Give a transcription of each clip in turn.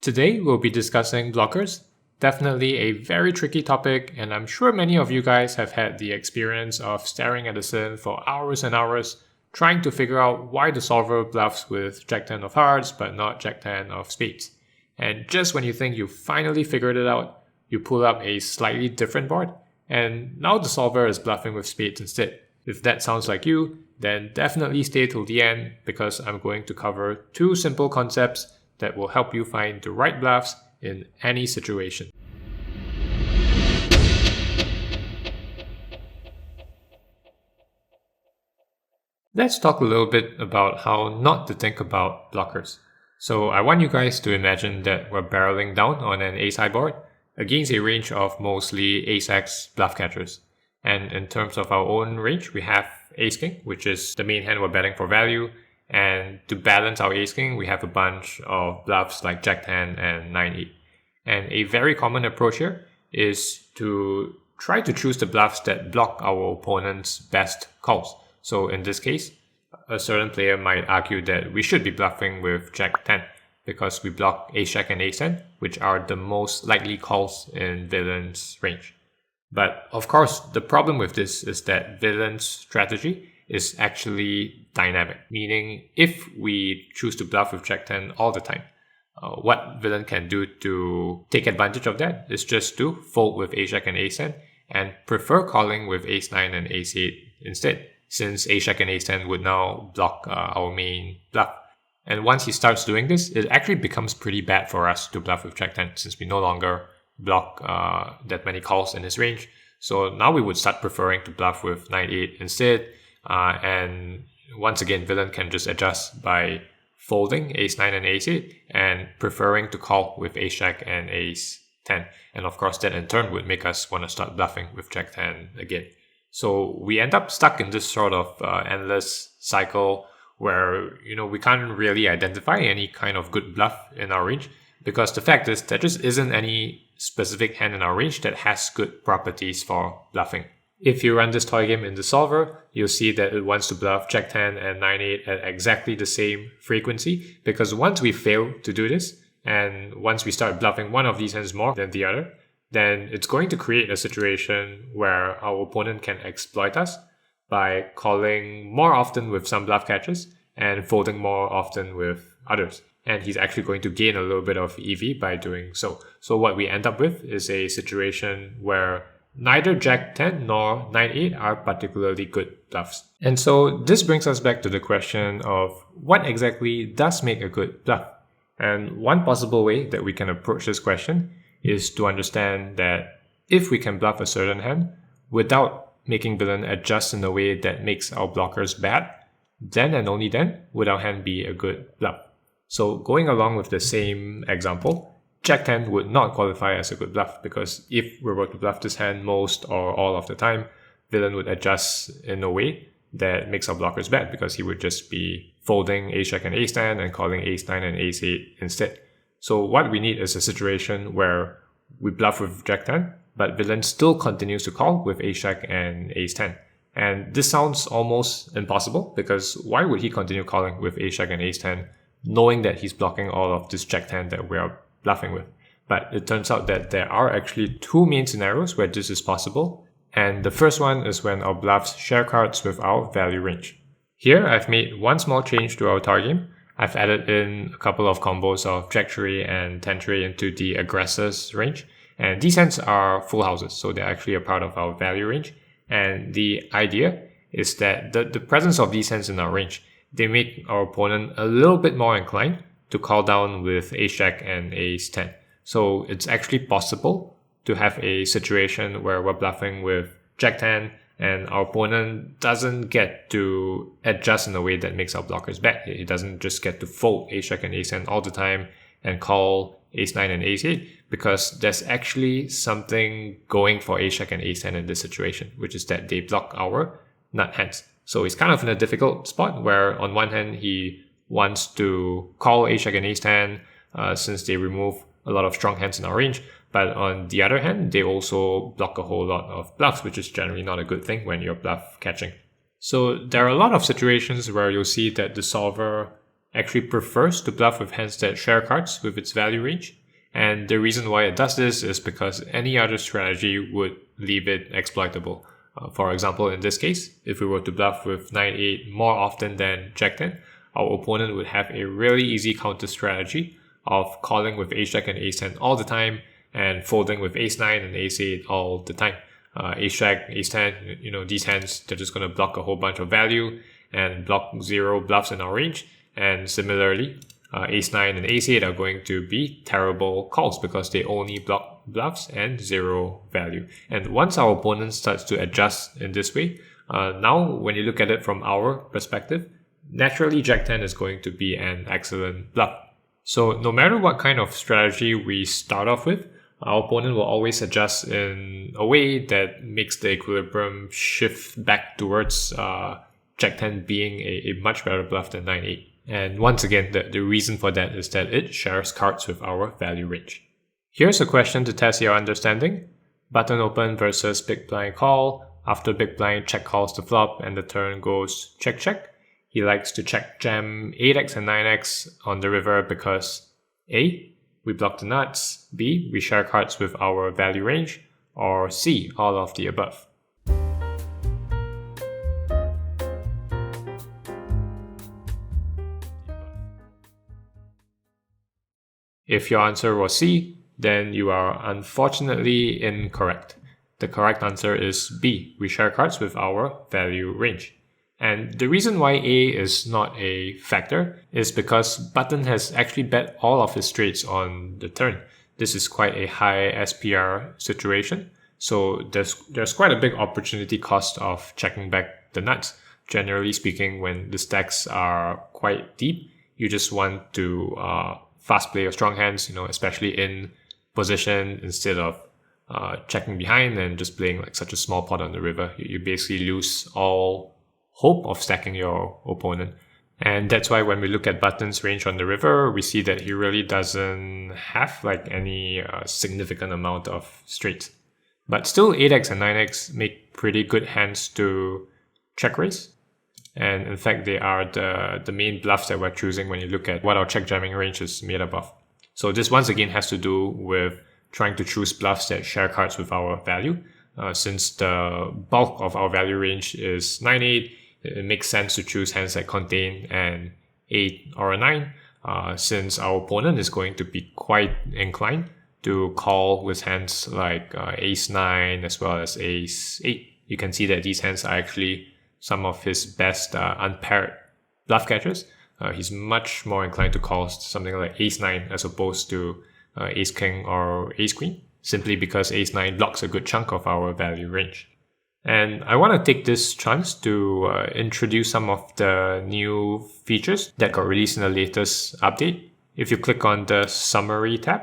Today we'll be discussing blockers. Definitely a very tricky topic, and I'm sure many of you guys have had the experience of staring at the sim for hours and hours, trying to figure out why the solver bluffs with Jack 10 of hearts but not Jack 10 of spades. And just when you think you finally figured it out, you pull up a slightly different board, and now the solver is bluffing with spades instead. If that sounds like you, then definitely stay till the end, because I'm going to cover two simple concepts that will help you find the right bluffs in any situation. Let's talk a little bit about how not to think about blockers. So I want you guys to imagine that we're barreling down on an ace-high board against a range of mostly ace-x bluff catchers. And in terms of our own range, we have ace-king, which is the main hand we're betting for value. And to balance our ace-king, we have a bunch of bluffs like Jack 10 and 9-8. And a very common approach here is to try to choose the bluffs that block our opponent's best calls. So in this case, a certain player might argue that we should be bluffing with Jack 10 because we block ace-jack and ace-10, which are the most likely calls in villain's range. But of course, the problem with this is that villain's strategy is actually dynamic, meaning if we choose to bluff with Jack 10 all the time, what villain can do to take advantage of that is just to fold with ace-jack and ace-10 and prefer calling with ace-9 and ace-8 instead, since ace-jack and ace-10 would now block our main bluff. And once he starts doing this, it actually becomes pretty bad for us to bluff with Jack 10, since we no longer block that many calls in his range. So now we would start preferring to bluff with 9-8 instead. And once again, villain can just adjust by folding ace-9 and ace-8 and preferring to call with ace-jack and ace-10. And of course, that in turn would make us want to start bluffing with Jack 10 again. So we end up stuck in this sort of endless cycle where, we can't really identify any kind of good bluff in our range, because the fact is there just isn't any specific hand in our range that has good properties for bluffing. If you run this toy game in the solver, you'll see that it wants to bluff Jack 10 and 9-8 at exactly the same frequency, because once we fail to do this, and once we start bluffing one of these hands more than the other, then it's going to create a situation where our opponent can exploit us by calling more often with some bluff catches and folding more often with others. And he's actually going to gain a little bit of EV by doing so. So what we end up with is a situation where neither Jack 10 nor 9-8 are particularly good bluffs. And so this brings us back to the question of what exactly does make a good bluff? And one possible way that we can approach this question is to understand that if we can bluff a certain hand without making villain adjust in a way that makes our blockers bad, then and only then would our hand be a good bluff. So going along with the same example, Jack 10 would not qualify as a good bluff, because if we were to bluff this hand most or all of the time, villain would adjust in a way that makes our blockers bad, because he would just be folding ace-jack and ace-10 and calling ace-9 and ace-8 instead. So what we need is a situation where we bluff with Jack 10, but villain still continues to call with ace-jack and ace-10. And this sounds almost impossible, because why would he continue calling with ace-jack and ace-10 knowing that he's blocking all of this Jack 10 that we are bluffing with? But it turns out that there are actually two main scenarios where this is possible. And the first one is when our bluffs share cards with our value range. Here I've made one small change to our toy game. I've added in a couple of combos of Jack 3 and 10 3 into the aggressor's range. And these hands are full houses, so they're actually a part of our value range. And the idea is that the presence of these hands in our range, they make our opponent a little bit more inclined to call down with ace-jack and ace-10. So it's actually possible to have a situation where we're bluffing with Jack 10 and our opponent doesn't get to adjust in a way that makes our blockers bad. He doesn't just get to fold ace-jack and ace-10 all the time and call ace-9 and ace-8, because there's actually something going for ace-jack and ace-10 in this situation, which is that they block our nut hands. So he's kind of in a difficult spot where on one hand he wants to call ace-jack and ace-10 since they remove a lot of strong hands in our range, but on the other hand they also block a whole lot of bluffs, which is generally not a good thing when you're bluff catching. So there are a lot of situations where you'll see that the solver actually prefers to bluff with hands that share cards with its value range. And the reason why it does this is because any other strategy would leave it exploitable. For example, in this case, if we were to bluff with 9-8 more often than Jack-10, our opponent would have a really easy counter strategy of calling with Ace-Jack and Ace-10 all the time and folding with Ace-9 and Ace-8 all the time. Ace-Jack, Ace-10, these hands, they're just going to block a whole bunch of value and block 0 bluffs in our range. And similarly, Ace-9 and Ace-8 are going to be terrible calls because they only block bluffs and 0 value. And once our opponent starts to adjust in this way, now when you look at it from our perspective, naturally Jack-10 is going to be an excellent bluff. So no matter what kind of strategy we start off with, our opponent will always adjust in a way that makes the equilibrium shift back towards Jack-10 being a much better bluff than 9-8. And once again, the reason for that is that it shares cards with our value range. Here's a question to test your understanding. Button open versus big blind call. After big blind check calls the flop and the turn goes check check. He likes to check jam 8x and 9x on the river because A, we block the nuts, B, we share cards with our value range, or C, all of the above. If your answer was C, then you are unfortunately incorrect. The correct answer is B. We share cards with our value range. And the reason why A is not a factor is because button has actually bet all of his straights on the turn. This is quite a high SPR situation, so there's quite a big opportunity cost of checking back the nuts. Generally speaking, when the stacks are quite deep, you just want to fast play your strong hands, especially in position instead of checking behind and just playing like such a small pot on the river. You basically lose all hope of stacking your opponent. And that's why when we look at Button's range on the river, we see that he really doesn't have like any significant amount of straights. But still 8x and 9x make pretty good hands to check raise. And in fact, they are the main bluffs that we're choosing when you look at what our check jamming range is made up of. So this once again has to do with trying to choose bluffs that share cards with our value. Since the bulk of our value range is 9-8, it makes sense to choose hands that contain an 8 or a 9, since our opponent is going to be quite inclined to call with hands like Ace-9 as well as Ace-8. You can see that these hands are actually some of his best unpaired bluff catchers. He's much more inclined to call something like Ace-9 as opposed to Ace-King or Ace-Queen, simply because Ace-9 blocks a good chunk of our value range. And I want to take this chance to introduce some of the new features that got released in the latest update. If you click on the Summary tab,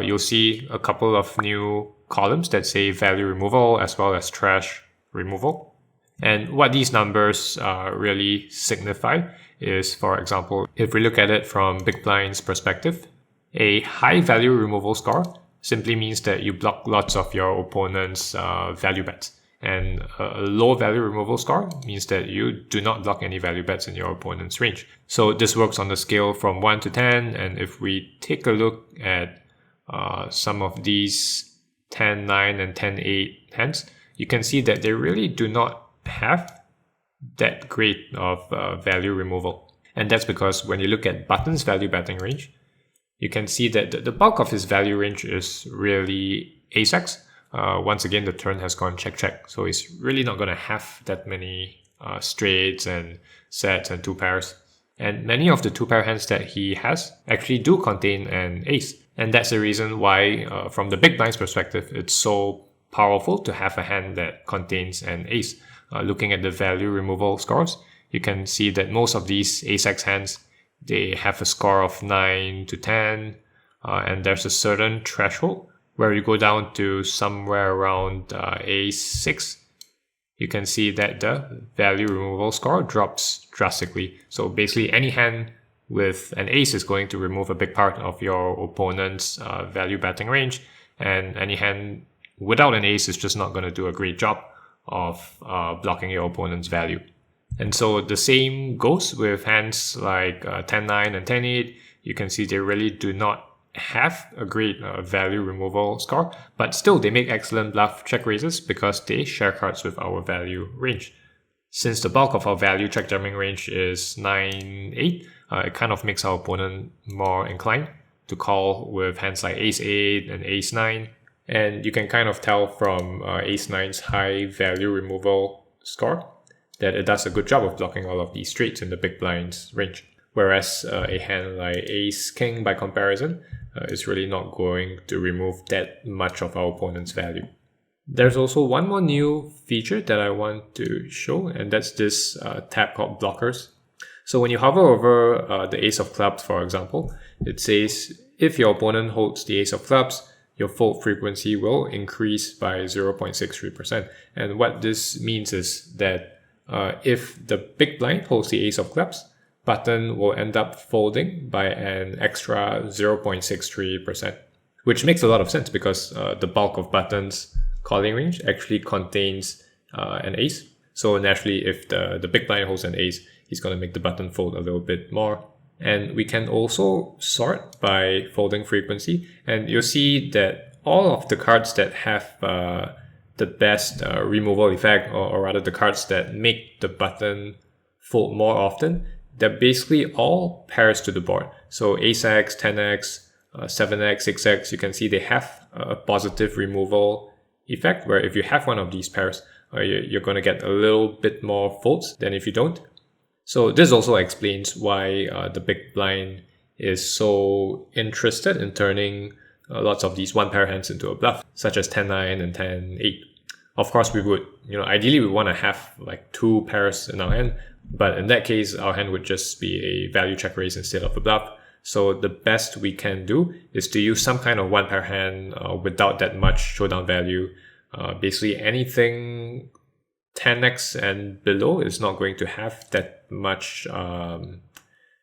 you'll see a couple of new columns that say value removal as well as trash removal. And what these numbers really signify is, for example, if we look at it from Big Blind's perspective, a high value removal score simply means that you block lots of your opponent's value bets. And a low value removal score means that you do not block any value bets in your opponent's range. So this works on the scale from 1 to 10. And if we take a look at some of these 10-9 and 10-8 hands, you can see that they really do not have that great of value removal. And that's because when you look at Button's value betting range, you can see that the bulk of his value range is really Ace-X. Once again, the turn has gone check-check. So he's really not going to have that many straights and sets and two pairs. And many of the two pair hands that he has actually do contain an ace. And that's the reason why, from the big blind's perspective, it's so powerful to have a hand that contains an ace. Looking at the value removal scores, you can see that most of these Ace-X hands, they have a score of 9 to 10. And there's a certain threshold where you go down to somewhere around Ace-6, you can see that the value removal score drops drastically. So basically any hand with an ace is going to remove a big part of your opponent's value betting range, and any hand without an ace is just not going to do a great job of blocking your opponent's value. And so the same goes with hands like 10-9 and 10-8. You can see they really do not have a great value removal score, but still they make excellent bluff check raises because they share cards with our value range. Since the bulk of our value check jamming range is 9-8, it kind of makes our opponent more inclined to call with hands like Ace-8 and Ace-9. And you can kind of tell from Ace-9's high value removal score that it does a good job of blocking all of these straights in the big blind's range. Whereas a hand like Ace-King, by comparison, is really not going to remove that much of our opponent's value. There's also one more new feature that I want to show, and that's this tab called Blockers. So when you hover over the Ace of Clubs, for example, it says if your opponent holds the Ace of Clubs, your fold frequency will increase by 0.63%. And what this means is that if the big blind holds the Ace of Clubs, button will end up folding by an extra 0.63%, which makes a lot of sense because the bulk of button's calling range actually contains an ace. So naturally, if the big blind holds an ace, he's going to make the button fold a little bit more. And we can also sort by folding frequency. And you'll see that all of the cards that have the best removal effect, or rather the cards that make the button fold more often, they're basically all pairs to the board. So Ace-X, 10X, 7X, 6X, you can see they have a positive removal effect, where if you have one of these pairs, you're going to get a little bit more folds than if you don't. So this also explains why the big blind is so interested in turning lots of these one pair hands into a bluff, such as 10-9 and 10-8. Of course, we would, ideally we want to have like two pairs in our hand, but in that case, our hand would just be a value check raise instead of a bluff. So the best we can do is to use some kind of one pair hand without that much showdown value. Basically anything 10x and below is not going to have that much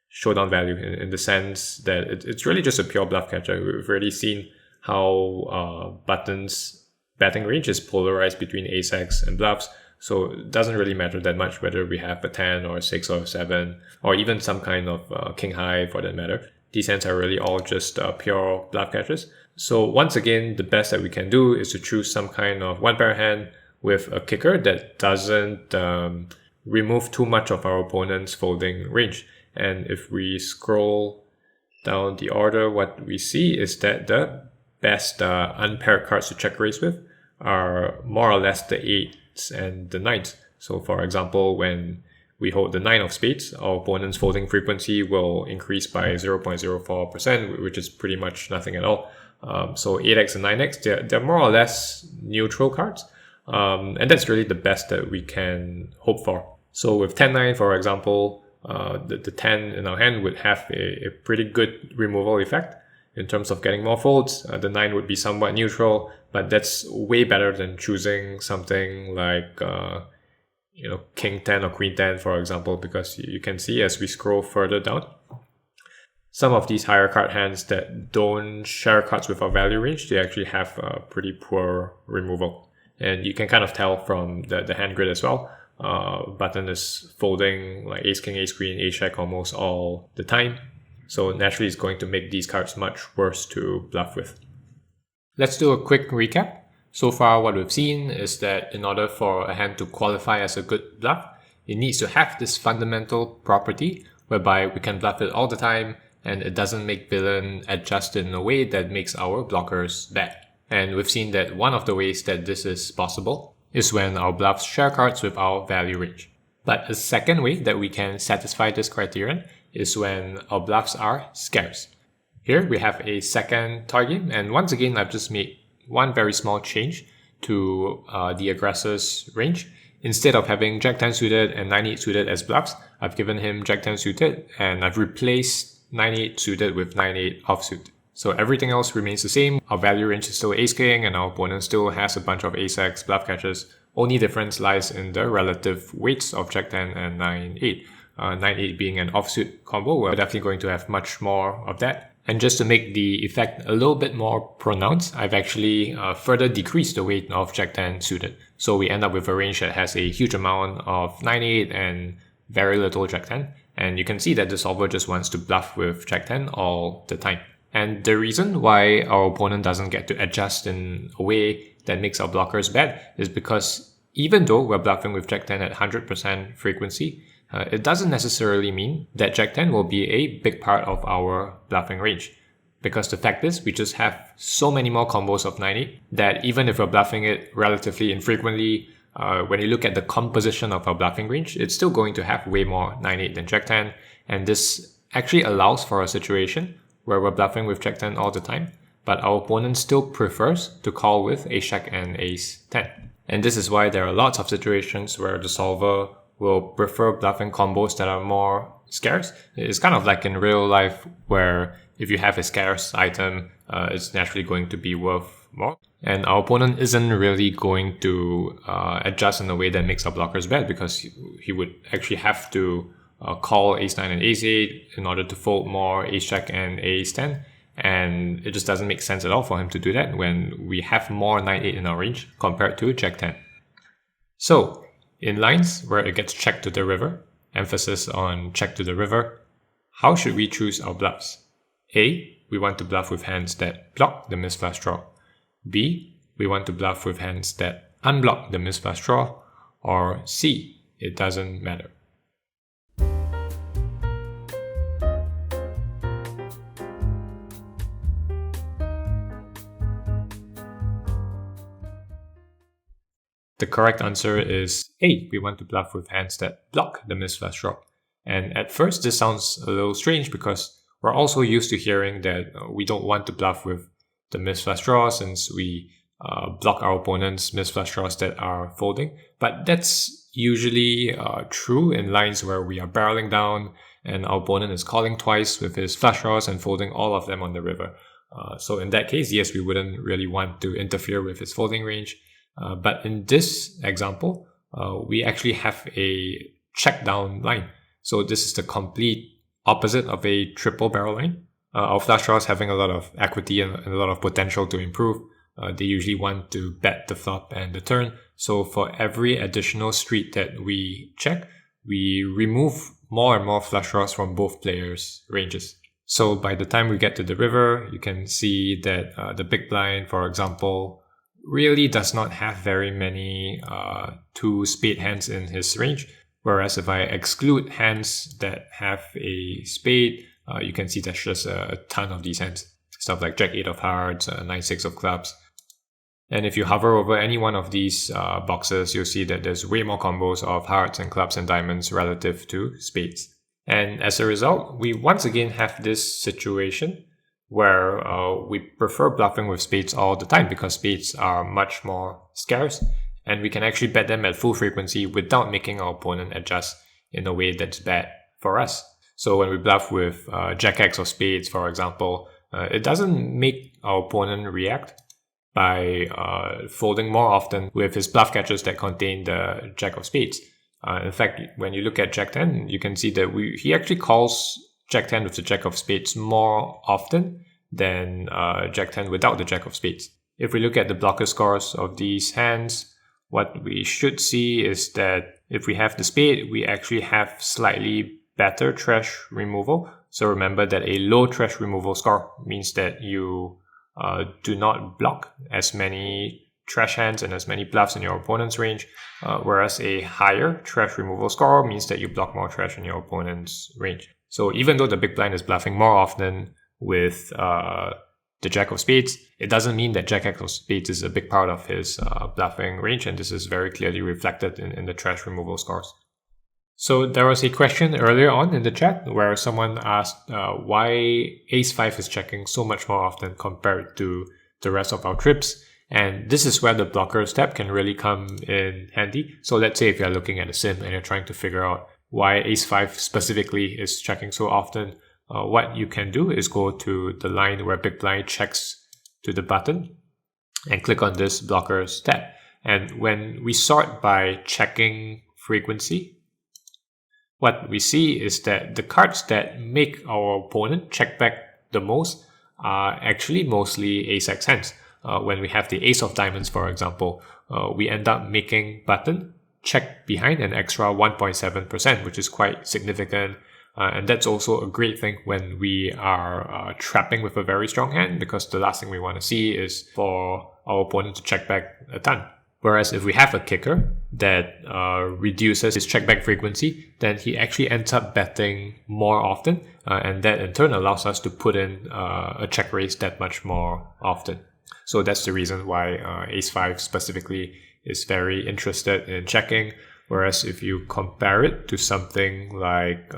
showdown value in the sense that it's really just a pure bluff catcher. We've already seen how Button's batting range is polarized between Ace-X and bluffs. So it doesn't really matter that much whether we have a 10 or a 6 or a 7 or even some kind of king high for that matter. These hands are really all just pure bluff catchers. So once again, the best that we can do is to choose some kind of one pair hand with a kicker that doesn't remove too much of our opponent's folding range. And if we scroll down the order, what we see is that the best unpaired cards to check raise with are more or less the 8s and the 9s. So for example, when we hold the 9 of spades, our opponent's folding frequency will increase by 0.04%, which is pretty much nothing at all. So 8x and 9x, they're more or less neutral cards. And that's really the best that we can hope for. So with 10-9, for example, the 10 in our hand would have a pretty good removal effect in terms of getting more folds. The 9 would be somewhat neutral, but that's way better than choosing something like King 10 or Queen 10, for example, because you can see as we scroll further down, some of these higher card hands that don't share cards with our value range, they actually have pretty poor removal. And you can kind of tell from the hand grid as well. Button is folding like Ace King, Ace Queen, Ace Jack almost all the time. So naturally it's going to make these cards much worse to bluff with. Let's do a quick recap. So far what we've seen is that in order for a hand to qualify as a good bluff, it needs to have this fundamental property whereby we can bluff it all the time and it doesn't make villain adjust in a way that makes our blockers bad. And we've seen that one of the ways that this is possible is when our bluffs share cards with our value range. But a second way that we can satisfy this criterion is when our bluffs are scarce. Here we have a second toy game, and once again I've just made one very small change to the aggressor's range. Instead of having Jack 10 suited and 9-8 suited as bluffs, I've given him Jack 10 suited and I've replaced 9-8 suited with 9-8 offsuit. So everything else remains the same. Our value range is still Ace King and our opponent still has a bunch of Ace-X bluff catchers. Only difference lies in the relative weights of Jack 10 and 9-8. 9-8 being an offsuit combo, we're definitely going to have much more of that. And just to make the effect a little bit more pronounced, I've actually further decreased the weight of Jack 10 suited. So we end up with a range that has a huge amount of 9-8 and very little Jack 10. And you can see that the solver just wants to bluff with Jack 10 all the time. And the reason why our opponent doesn't get to adjust in a way that makes our blockers bad is because even though we're bluffing with Jack 10 at 100% frequency, it doesn't necessarily mean that Jack 10 will be a big part of our bluffing range. Because the fact is, we just have so many more combos of 9-8 that even if we're bluffing it relatively infrequently, when you look at the composition of our bluffing range, it's still going to have way more 9-8 than Jack 10. And this actually allows for a situation where we're bluffing with Jack 10 all the time, but our opponent still prefers to call with Ace Jack and Ace 10. And this is why there are lots of situations where the solver will prefer bluffing combos that are more scarce. It's kind of like in real life where if you have a scarce item, it's naturally going to be worth more. And our opponent isn't really going to adjust in a way that makes our blockers bad, because he would actually have to call Ace 9 and Ace 8 in order to fold more Ace Jack and Ace 10. And it just doesn't make sense at all for him to do that when we have more 9-8 in our range compared to Jack 10. So, in lines where it gets checked to the river, emphasis on check to the river, how should we choose our bluffs? A, we want to bluff with hands that block the misflush draw. B, we want to bluff with hands that unblock the misflush draw. Or C, it doesn't matter. The correct answer is A. We want to bluff with hands that block the misflush draw. And at first this sounds a little strange because we're also used to hearing that we don't want to bluff with the misflush draw since we block our opponent's misflush draws that are folding. But that's usually true in lines where we are barreling down and our opponent is calling twice with his flush draws and folding all of them on the river. So in that case, yes, we wouldn't really want to interfere with his folding range. But in this example, we actually have a check down line. So this is the complete opposite of a triple barrel line. Our flush draws having a lot of equity and a lot of potential to improve. They usually want to bet the flop and the turn. So for every additional street that we check, we remove more and more flush draws from both players' ranges. So by the time we get to the river, you can see that the big blind, for example, really does not have very many two spade hands in his range. Whereas if I exclude hands that have a spade, you can see there's just a ton of these hands. Stuff like Jack 8 of hearts, 9 6 of clubs. And if you hover over any one of these boxes, you'll see that there's way more combos of hearts and clubs and diamonds relative to spades. And as a result, we once again have this situation where we prefer bluffing with spades all the time because spades are much more scarce and we can actually bet them at full frequency without making our opponent adjust in a way that's bad for us. So when we bluff with Jack X of spades, for example, it doesn't make our opponent react by folding more often with his bluff catchers that contain the Jack of spades. In fact, when you look at Jack 10, you can see that he actually calls Jack 10 with the Jack of spades more often than Jack 10 without the Jack of spades. If we look at the blocker scores of these hands, what we should see is that if we have the spade, we actually have slightly better trash removal. So remember that a low trash removal score means that you do not block as many trash hands and as many bluffs in your opponent's range, whereas a higher trash removal score means that you block more trash in your opponent's range. So even though the big blind is bluffing more often with the Jack of spades, it doesn't mean that Jack X of spades is a big part of his bluffing range, and this is very clearly reflected in the trash removal scores. So there was a question earlier on in the chat where someone asked why Ace-5 is checking so much more often compared to the rest of our trips. And this is where the blocker step can really come in handy. So let's say if you're looking at a sim and you're trying to figure out why Ace-5 specifically is checking so often, what you can do is go to the line where big blind checks to the button and click on this blocker step. And when we sort by checking frequency, what we see is that the cards that make our opponent check back the most are actually mostly ace-x hands. When we have the ace of diamonds, for example, we end up making button check behind an extra 1.7%, which is quite significant. And that's also a great thing when we are trapping with a very strong hand, because the last thing we want to see is for our opponent to check back a ton. Whereas if we have a kicker that reduces his check back frequency, then he actually ends up betting more often, and that in turn allows us to put in a check raise that much more often. So that's the reason why ace-5 specifically is very interested in checking. Whereas if you compare it to something like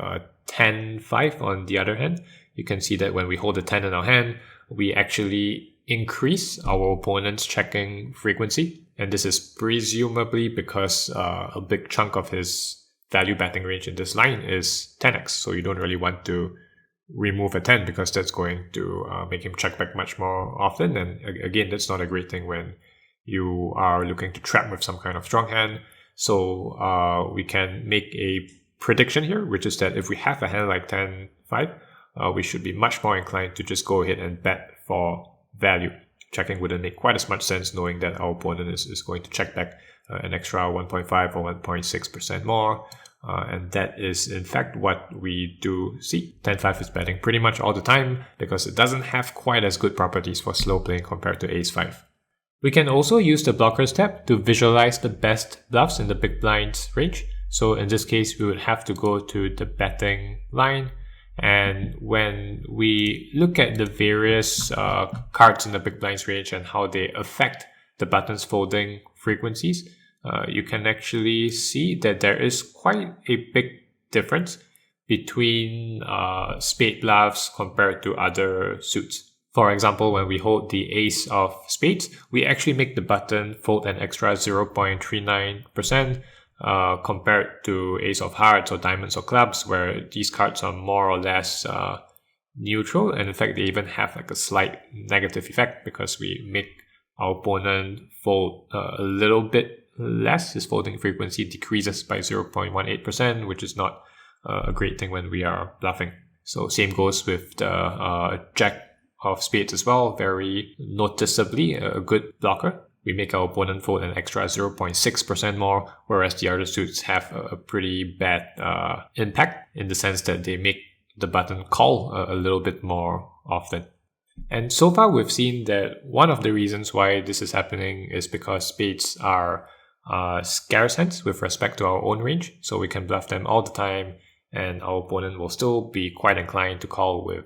10-5 on the other hand, you can see that when we hold a 10 in our hand, we actually increase our opponent's checking frequency. And this is presumably because a big chunk of his value betting range in this line is 10x. So you don't really want to remove a 10 because that's going to make him check back much more often. And again, that's not a great thing when you are looking to trap with some kind of strong hand. So we can make a prediction here, which is that if we have a hand like 10-5, we should be much more inclined to just go ahead and bet for value. Checking wouldn't make quite as much sense knowing that our opponent is going to check back an extra 1.5 or 1.6% more. And that is in fact what we do see. 10-5 is betting pretty much all the time because it doesn't have quite as good properties for slow playing compared to ace-5. We can also use the blockers tab to visualize the best bluffs in the big blinds range. So in this case, we would have to go to the betting line. And when we look at the various cards in the big blinds range and how they affect the button's folding frequencies, you can actually see that there is quite a big difference between spade bluffs compared to other suits. For example, when we hold the ace of spades, we actually make the button fold an extra 0.39%. Compared to ace of hearts or diamonds or clubs, where these cards are more or less neutral, and in fact they even have like a slight negative effect because we make our opponent fold a little bit less. His folding frequency decreases by 0.18%, which is not a great thing when we are bluffing. So same goes with the jack of spades as well, very noticeably a good blocker. We make our opponent fold an extra 0.6% more, whereas the other suits have a pretty bad impact in the sense that they make the button call a little bit more often. And so far we've seen that one of the reasons why this is happening is because spades are scarce hands with respect to our own range, so we can bluff them all the time, and our opponent will still be quite inclined to call with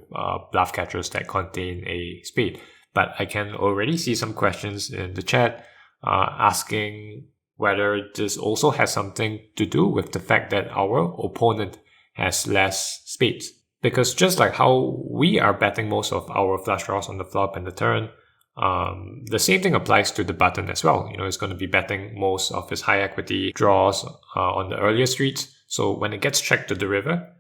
bluff catchers that contain a spade. But I can already see some questions in the chat asking whether this also has something to do with the fact that our opponent has less spades. Because just like how we are betting most of our flush draws on the flop and the turn, the same thing applies to the button as well. You know, it's going to be betting most of his high equity draws on the earlier streets. So when it gets checked to the river,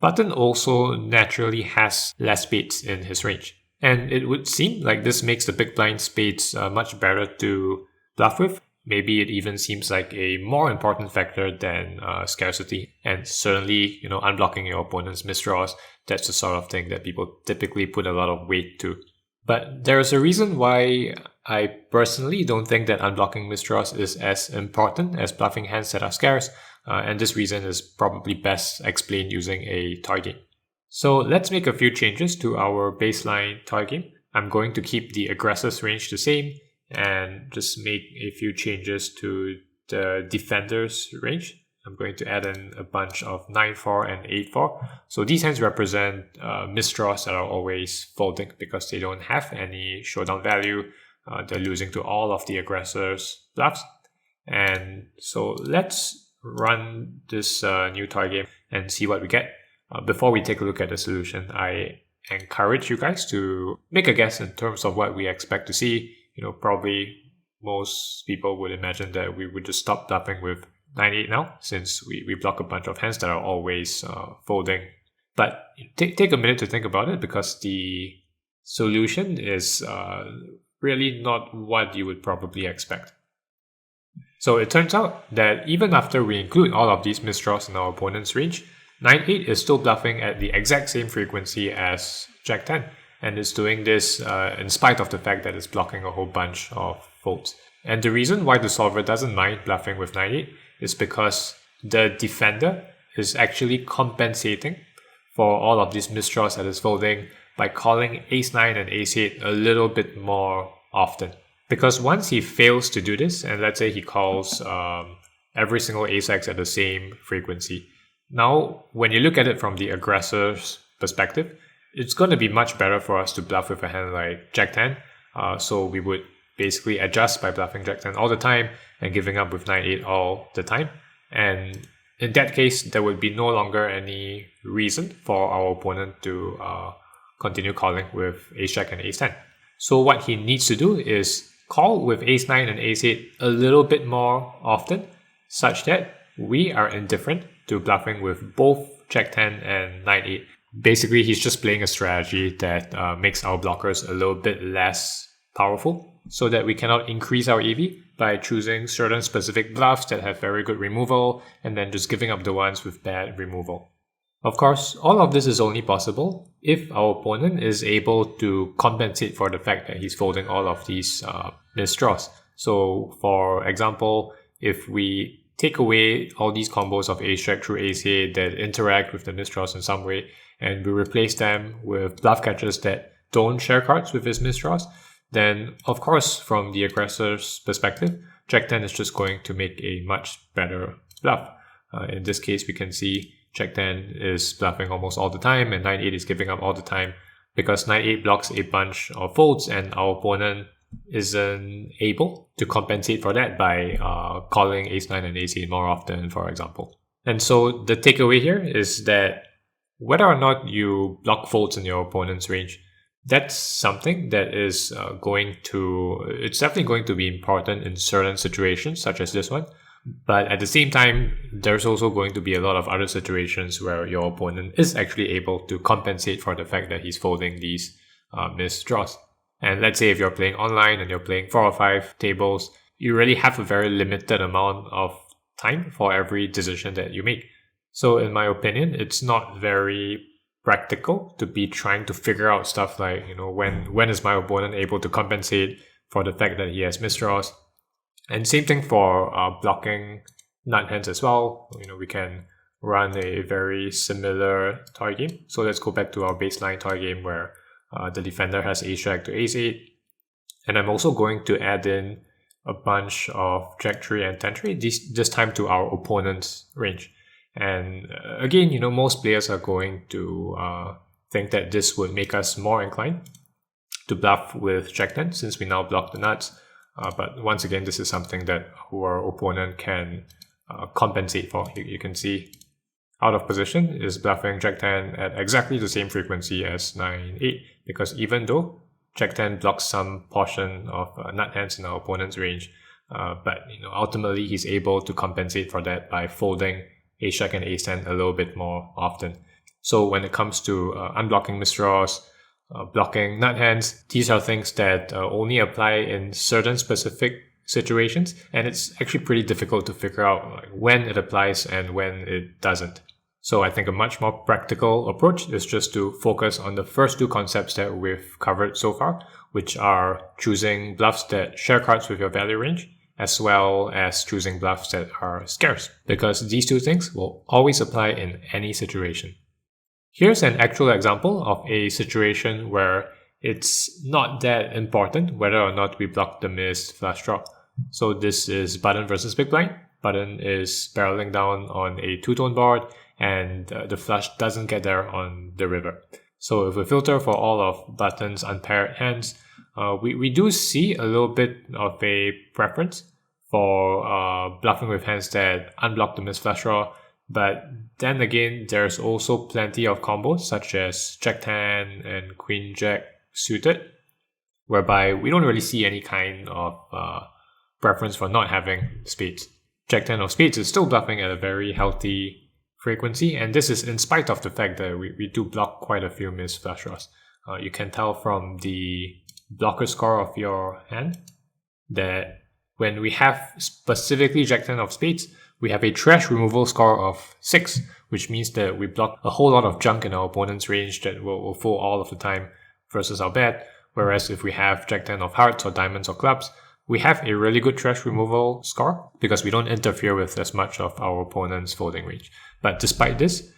button also naturally has less spades in his range. And it would seem like this makes the big blind spades much better to bluff with. Maybe it even seems like a more important factor than scarcity. And certainly, you know, unblocking your opponent's misdraws, that's the sort of thing that people typically put a lot of weight to. But there's a reason why I personally don't think that unblocking misdraws is as important as bluffing hands that are scarce. And this reason is probably best explained using a toy game. So let's make a few changes to our baseline toy game. I'm going to keep the aggressor's range the same and just make a few changes to the defender's range. I'm going to add in a bunch of 9-4 and 8-4. So these hands represent misdraws that are always folding because they don't have any showdown value. They're losing to all of the aggressor's bluffs. And so let's run this new toy game and see what we get. Before we take a look at the solution, I encourage you guys to make a guess in terms of what we expect to see. You know, probably most people would imagine that we would just stop bluffing with 9-8 now, since we block a bunch of hands that are always folding. But take a minute to think about it, because the solution is really not what you would probably expect. So it turns out that even after we include all of these misdraws in our opponent's range, 9-8 is still bluffing at the exact same frequency as Jack 10. and it's doing this in spite of the fact that it's blocking a whole bunch of folds. And the reason why the solver doesn't mind bluffing with 9-8 is because the defender is actually compensating for all of these misdraws that it's folding by calling ace-9 and ace-8 a little bit more often. Because once he fails to do this, and let's say he calls every single ace-x at the same frequency, now when you look at it from the aggressor's perspective, it's going to be much better for us to bluff with a hand like Jack-10. So we would basically adjust by bluffing Jack-10 all the time and giving up with 9-8 all the time. And in that case, there would be no longer any reason for our opponent to continue calling with ace-jack and ace-10. So what he needs to do is call with ace-9 and ace-8 a little bit more often, such that we are indifferent to bluffing with both Jack-10 and 9-8. Basically, he's just playing a strategy that makes our blockers a little bit less powerful, so that we cannot increase our EV by choosing certain specific bluffs that have very good removal and then just giving up the ones with bad removal. Of course, all of this is only possible if our opponent is able to compensate for the fact that he's folding all of these misdraws. So for example, if we take away all these combos of ace-jack through ace-8 that interact with the misdraws in some way, and we replace them with bluff catchers that don't share cards with his misdraws, then of course from the aggressor's perspective, Jack-10 is just going to make a much better bluff. In this case, we can see Jack-10 is bluffing almost all the time and 9-8 is giving up all the time because 9-8 blocks a bunch of folds and our opponent isn't able to compensate for that by calling ace-9 and ace-8 more often, for example. And so the takeaway here is that whether or not you block folds in your opponent's range, that's something that is it's definitely going to be important in certain situations such as this one. But at the same time, there's also going to be a lot of other situations where your opponent is actually able to compensate for the fact that he's folding these misdraws. And let's say if you're playing online and you're playing 4 or 5 tables, you really have a very limited amount of time for every decision that you make. So in my opinion, it's not very practical to be trying to figure out stuff like, when is my opponent able to compensate for the fact that he has misdraws. And same thing for blocking nut hands as well. We can run a very similar toy game. So let's go back to our baseline toy game where the defender has ace-jack to ace-8. And I'm also going to add in a bunch of jack-3 and 10-3, this time to our opponent's range. And again, most players are going to think that this would make us more inclined to bluff with Jack-10 since we now block the nuts. But once again, this is something that our opponent can compensate for. You can see out of position is bluffing Jack-10 at exactly the same frequency as 9-8, because even though Jack-10 blocks some portion of nut hands in our opponent's range, but ultimately he's able to compensate for that by folding ace-jack and ace-10 a little bit more often. So when it comes to unblocking misdraws, blocking nut hands, these are things that only apply in certain specific situations, and it's actually pretty difficult to figure out when it applies and when it doesn't. So I think a much more practical approach is just to focus on the first two concepts that we've covered so far, which are choosing bluffs that share cards with your value range, as well as choosing bluffs that are scarce, because these two things will always apply in any situation. Here's an actual example of a situation where it's not that important whether or not we block the missed flush draw. So this is button versus big blind. Button is barreling down on a two-tone board and the flush doesn't get there on the river. So if we filter for all of button's unpaired hands, we do see a little bit of a preference for bluffing with hands that unblock the missed flush draw. But then again, there's also plenty of combos such as Jack-10 and Queen-Jack suited, whereby we don't really see any kind of preference for not having spades. Jack-10 of spades is still bluffing at a very healthy frequency, and this is in spite of the fact that we do block quite a few missed flush draws. You can tell from the blocker score of your hand that when we have specifically Jack-10 of spades, we have a trash removal score of 6, which means that we block a whole lot of junk in our opponent's range that will fold all of the time. versus our bet, whereas if we have Jack 10 of hearts or diamonds or clubs, we have a really good trash removal score because we don't interfere with as much of our opponent's folding range. But despite this,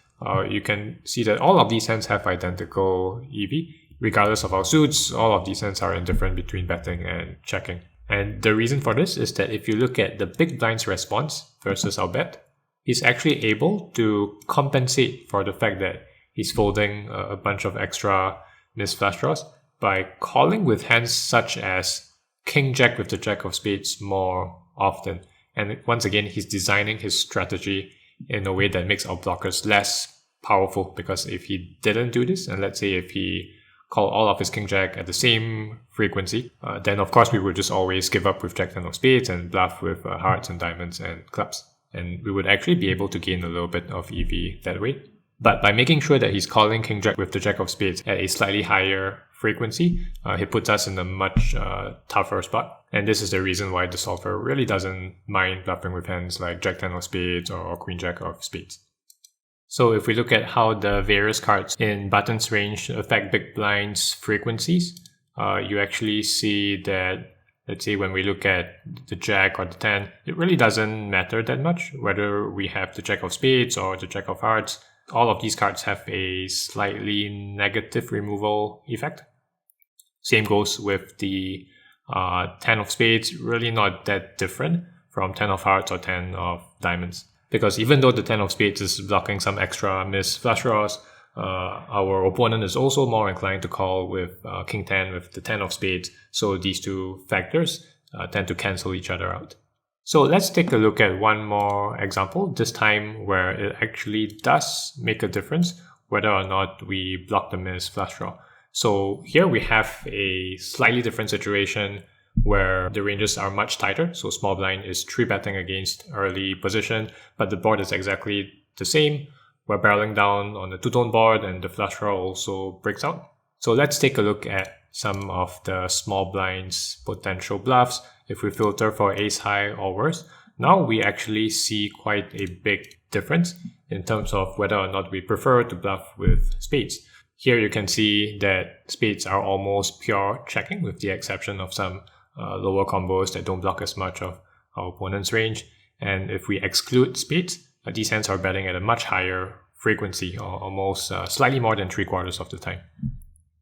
you can see that all of these hands have identical EV. Regardless of our suits, all of these hands are indifferent between betting and checking. And the reason for this is that if you look at the big blind's response versus our bet, he's actually able to compensate for the fact that he's folding a bunch of extra missed flush draws by calling with hands such as King Jack with the Jack of Spades more often. And once again, he's designing his strategy in a way that makes our blockers less powerful, because if he didn't do this, and let's say if he called all of his King Jack at the same frequency, then of course we would just always give up with Jack 10 of Spades and bluff with hearts and diamonds and clubs. And we would actually be able to gain a little bit of EV that way. But by making sure that he's calling King Jack with the Jack of Spades at a slightly higher frequency, he puts us in a much tougher spot. And this is the reason why the solver really doesn't mind bluffing with hands like Jack 10 of Spades or Queen Jack of Spades. So if we look at how the various cards in Button's range affect big blind's frequencies, you actually see that, let's say when we look at the Jack or the 10, it really doesn't matter that much whether we have the Jack of Spades or the Jack of Hearts. All of these cards have a slightly negative removal effect. Same goes with the 10 of Spades, really not that different from 10 of Hearts or 10 of Diamonds. Because even though the 10 of Spades is blocking some extra missed flush draws, our opponent is also more inclined to call with King 10 with the 10 of Spades. So these two factors tend to cancel each other out. So let's take a look at one more example, this time where it actually does make a difference whether or not we block the missed flush draw. So here we have a slightly different situation where the ranges are much tighter. So small blind is 3-betting against early position, but the board is exactly the same. We're barreling down on the two-tone board and the flush draw also breaks out. So let's take a look at some of the small blind's potential bluffs. If we filter for ace high or worse, now we actually see quite a big difference in terms of whether or not we prefer to bluff with spades. Here you can see that spades are almost pure checking with the exception of some lower combos that don't block as much of our opponent's range. And if we exclude spades, these hands are betting at a much higher frequency, or almost slightly more than 3/4 of the time.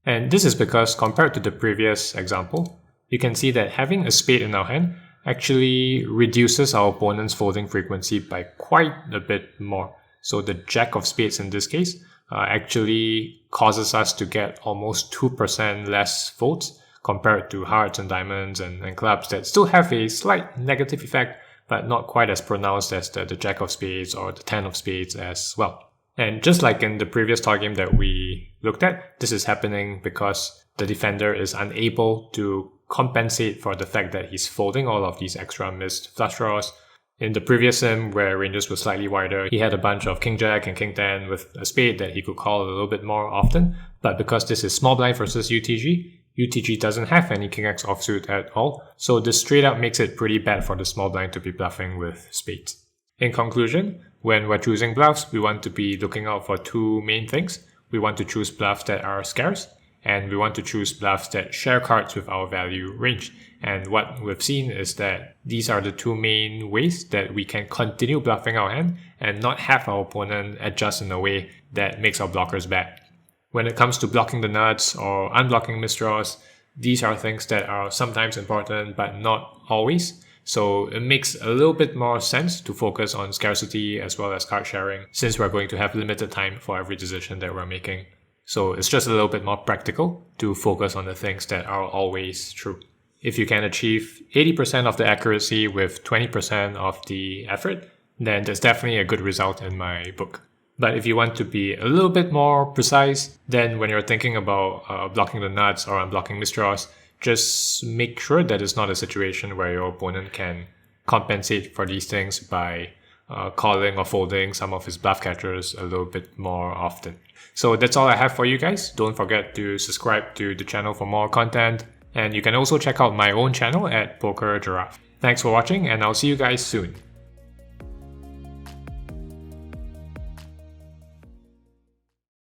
And this is because compared to the previous example, you can see that having a spade in our hand actually reduces our opponent's folding frequency by quite a bit more. So the Jack of Spades in this case actually causes us to get almost 2% less folds compared to hearts and diamonds and clubs that still have a slight negative effect, but not quite as pronounced as the Jack of Spades or the 10 of Spades as well. And just like in the previous toy game that we looked at, this is happening because the defender is unable to compensate for the fact that he's folding all of these extra missed flush draws. In the previous sim, where ranges were slightly wider, he had a bunch of King Jack and King 10 with a spade that he could call a little bit more often. But because this is small blind versus UTG doesn't have any King X offsuit at all, so this straight up makes it pretty bad for the small blind to be bluffing with spades. In conclusion, when we're choosing bluffs, we want to be looking out for two main things. We want to choose bluffs that are scarce, and we want to choose bluffs that share cards with our value range. And what we've seen is that these are the two main ways that we can continue bluffing our hand and not have our opponent adjust in a way that makes our blockers bad. When it comes to blocking the nuts or unblocking misdraws, these are things that are sometimes important but not always. So it makes a little bit more sense to focus on scarcity as well as card sharing, since we're going to have limited time for every decision that we're making. So it's just a little bit more practical to focus on the things that are always true. If you can achieve 80% of the accuracy with 20% of the effort, then that's definitely a good result in my book. But if you want to be a little bit more precise, then when you're thinking about blocking the nuts or unblocking misdraws, just make sure that it's not a situation where your opponent can compensate for these things by calling or folding some of his bluff catchers a little bit more often. So that's all I have for you guys. Don't forget to subscribe to the channel for more content. And you can also check out my own channel at Poker Giraffe. Thanks for watching, and I'll see you guys soon.